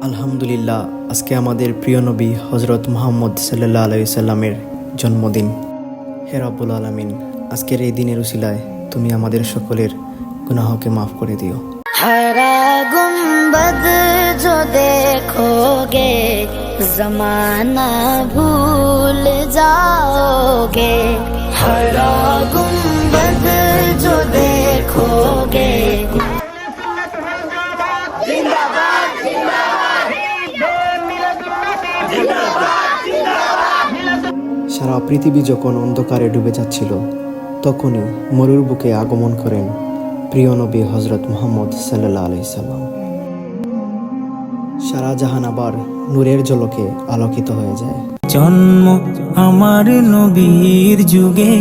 আলহামদুলিল্লাহ, আজকে আমাদের প্রিয় নবী হযরত মুহাম্মদ সাল্লাল্লাহু আলাইহি সাল্লামের জন্মদিন। হে রব্বুল আলামিন, আজকের এই দিনের উসিলায় তুমি আমাদের সকলের গুনাহকে মাফ করে দিও। हरा गुंबद जो देखोगे जमाना भूल जाओगे। हरा गुंबद जो देखोगे। সারা পৃথিবী যখন অন্ধকারে ডুবে যাচ্ছিল, তখনই মরুর বুকে আগমন করেন প্রিয় নবী হযরত মুহাম্মদ সাল্লাল্লাহু আলাইহি সাল্লাম। সারা জাহান আবার নূরের ঝলকে আলোকিত হয়ে যায়। জন্ম আমার নবীর যুগে।